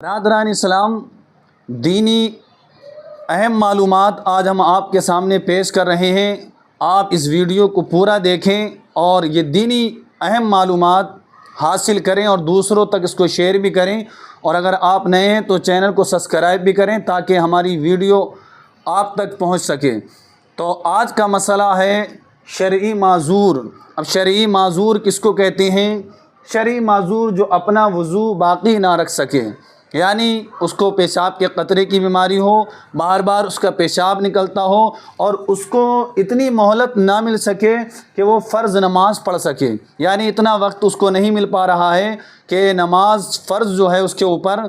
برادران اسلام، دینی اہم معلومات آج ہم آپ کے سامنے پیش کر رہے ہیں۔ آپ اس ویڈیو کو پورا دیکھیں اور یہ دینی اہم معلومات حاصل کریں اور دوسروں تک اس کو شیئر بھی کریں، اور اگر آپ نئے ہیں تو چینل کو سبسکرائب بھی کریں تاکہ ہماری ویڈیو آپ تک پہنچ سکے۔ تو آج کا مسئلہ ہے شرعی معذور۔ اب شرعی معذور کس کو کہتے ہیں؟ شرعی معذور جو اپنا وضو باقی نہ رکھ سکے، یعنی اس کو پیشاب کے قطرے کی بیماری ہو، بار بار اس کا پیشاب نکلتا ہو اور اس کو اتنی مہلت نہ مل سکے کہ وہ فرض نماز پڑھ سکے، یعنی اتنا وقت اس کو نہیں مل پا رہا ہے کہ نماز فرض جو ہے اس کے اوپر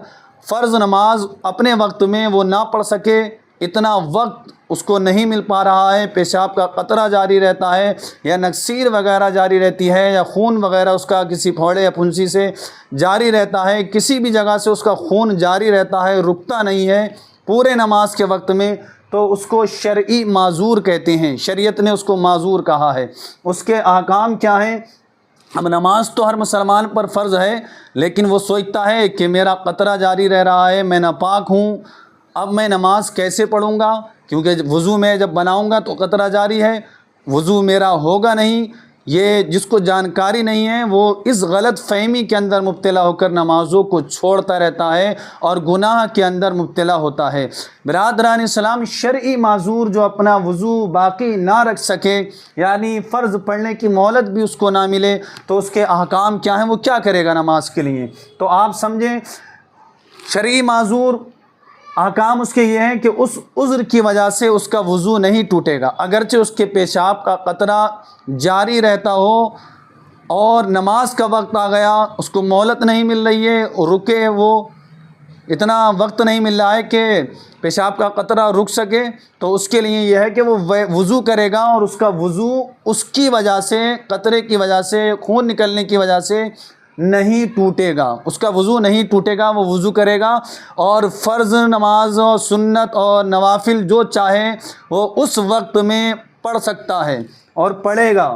فرض نماز اپنے وقت میں وہ نہ پڑھ سکے، اتنا وقت اس کو نہیں مل پا رہا ہے، پیشاب کا قطرہ جاری رہتا ہے یا نکسیر وغیرہ جاری رہتی ہے یا خون وغیرہ اس کا کسی پھوڑے یا پھنسی سے جاری رہتا ہے، کسی بھی جگہ سے اس کا خون جاری رہتا ہے، رکتا نہیں ہے پورے نماز کے وقت میں، تو اس کو شرعی معذور کہتے ہیں۔ شریعت نے اس کو معذور کہا ہے۔ اس کے احکام کیا ہیں؟ اب نماز تو ہر مسلمان پر فرض ہے، لیکن وہ سوچتا ہے کہ میرا قطرہ جاری رہ رہا ہے، میں ناپاک ہوں، اب میں نماز کیسے پڑھوں گا؟ کیونکہ وضو میں جب بناؤں گا تو قطرہ جاری ہے، وضو میرا ہوگا نہیں۔ یہ جس کو جانکاری نہیں ہے وہ اس غلط فہمی کے اندر مبتلا ہو کر نمازوں کو چھوڑتا رہتا ہے اور گناہ کے اندر مبتلا ہوتا ہے۔ برادران اسلام، شرعی معذور جو اپنا وضو باقی نہ رکھ سکے، یعنی فرض پڑھنے کی مہلت بھی اس کو نہ ملے، تو اس کے احکام کیا ہیں؟ وہ کیا کرے گا نماز کے لیے؟ تو آپ سمجھیں، شرعی معذور احکام اس کے یہ ہیں کہ اس عذر کی وجہ سے اس کا وضو نہیں ٹوٹے گا، اگرچہ اس کے پیشاب کا قطرہ جاری رہتا ہو اور نماز کا وقت آ گیا، اس کو مہلت نہیں مل رہی ہے، رکے، وہ اتنا وقت نہیں مل رہا ہے کہ پیشاب کا قطرہ رک سکے، تو اس کے لیے یہ ہے کہ وہ وضو کرے گا اور اس کا وضو اس کی وجہ سے، قطرے کی وجہ سے، خون نکلنے کی وجہ سے نہیں ٹوٹے گا، اس کا وضو نہیں ٹوٹے گا، وہ وضو کرے گا اور فرض نماز اور سنت اور نوافل جو چاہے وہ اس وقت میں پڑھ سکتا ہے اور پڑھے گا۔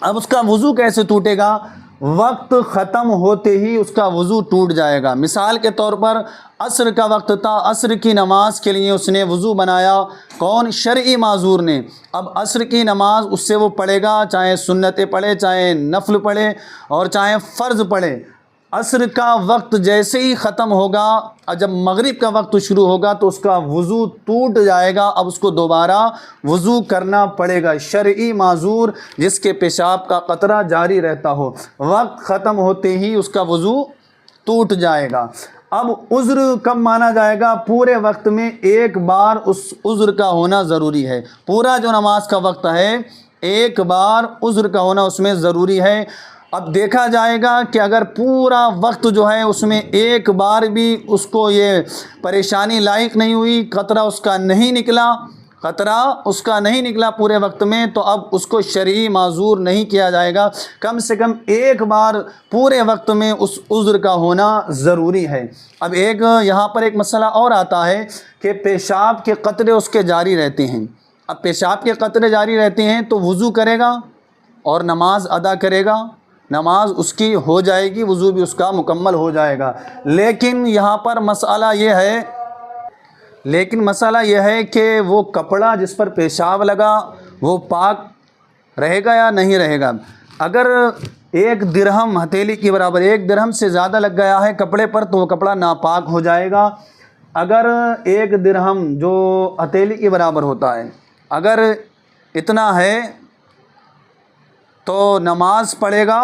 اب اس کا وضو کیسے ٹوٹے گا؟ وقت ختم ہوتے ہی اس کا وضو ٹوٹ جائے گا۔ مثال کے طور پر عصر کا وقت تھا، عصر کی نماز کے لیے اس نے وضو بنایا، کون؟ شرعی معذور نے۔ اب عصر کی نماز اس سے وہ پڑھے گا، چاہے سنتیں پڑھے، چاہے نفل پڑھے اور چاہے فرض پڑھے۔ عصر کا وقت جیسے ہی ختم ہوگا اور جب مغرب کا وقت شروع ہوگا تو اس کا وضو ٹوٹ جائے گا، اب اس کو دوبارہ وضو کرنا پڑے گا۔ شرعی معذور جس کے پیشاب کا قطرہ جاری رہتا ہو، وقت ختم ہوتے ہی اس کا وضو ٹوٹ جائے گا۔ اب عذر کب مانا جائے گا؟ پورے وقت میں ایک بار اس عذر کا ہونا ضروری ہے۔ پورا جو نماز کا وقت ہے ایک بار عذر کا ہونا اس میں ضروری ہے۔ اب دیکھا جائے گا کہ اگر پورا وقت جو ہے اس میں ایک بار بھی اس کو یہ پریشانی لاحق نہیں ہوئی، قطرہ اس کا نہیں نکلا، قطرہ اس کا نہیں نکلا پورے وقت میں، تو اب اس کو شرعی معذور نہیں کیا جائے گا۔ کم سے کم ایک بار پورے وقت میں اس عذر کا ہونا ضروری ہے۔ اب یہاں پر ایک مسئلہ اور آتا ہے کہ پیشاب کے قطرے اس کے جاری رہتے ہیں۔ اب پیشاب کے قطرے جاری رہتے ہیں تو وضو کرے گا اور نماز ادا کرے گا، نماز اس کی ہو جائے گی، وضو بھی اس کا مکمل ہو جائے گا۔ لیکن یہاں پر مسئلہ یہ ہے کہ وہ کپڑا جس پر پیشاب لگا وہ پاک رہے گا یا نہیں رہے گا۔ اگر 1 درہم ہتھیلی کے برابر، 1 درہم سے زیادہ لگ گیا ہے کپڑے پر تو وہ کپڑا ناپاک ہو جائے گا۔ اگر 1 درہم جو ہتھیلی کے برابر ہوتا ہے اگر اتنا ہے تو نماز پڑھے گا،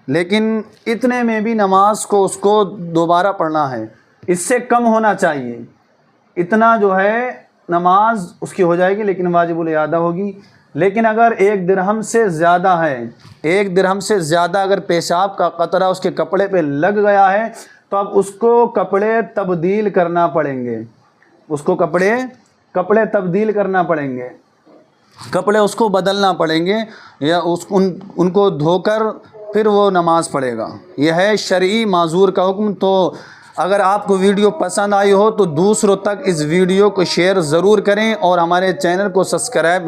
لیکن اتنے میں بھی نماز کو اس کو دوبارہ پڑھنا ہے، اس سے کم ہونا چاہیے۔ اتنا جو ہے نماز اس کی ہو جائے گی لیکن واجب الاعادہ ہوگی۔ لیکن اگر 1 درہم سے زیادہ ہے، 1 درہم سے زیادہ اگر پیشاب کا قطرہ اس کے کپڑے پہ لگ گیا ہے تو اب اس کو کپڑے تبدیل کرنا پڑیں گے، اس کو کپڑے تبدیل کرنا پڑیں گے، کپڑے اس کو بدلنا پڑیں گے یا ان کو دھو کر پھر وہ نماز پڑھے گا۔ یہ ہے شرعی معذور کا حکم۔ تو اگر آپ کو ویڈیو پسند آئی ہو تو دوسروں تک اس ویڈیو کو شیئر ضرور کریں اور ہمارے چینل کو سبسکرائب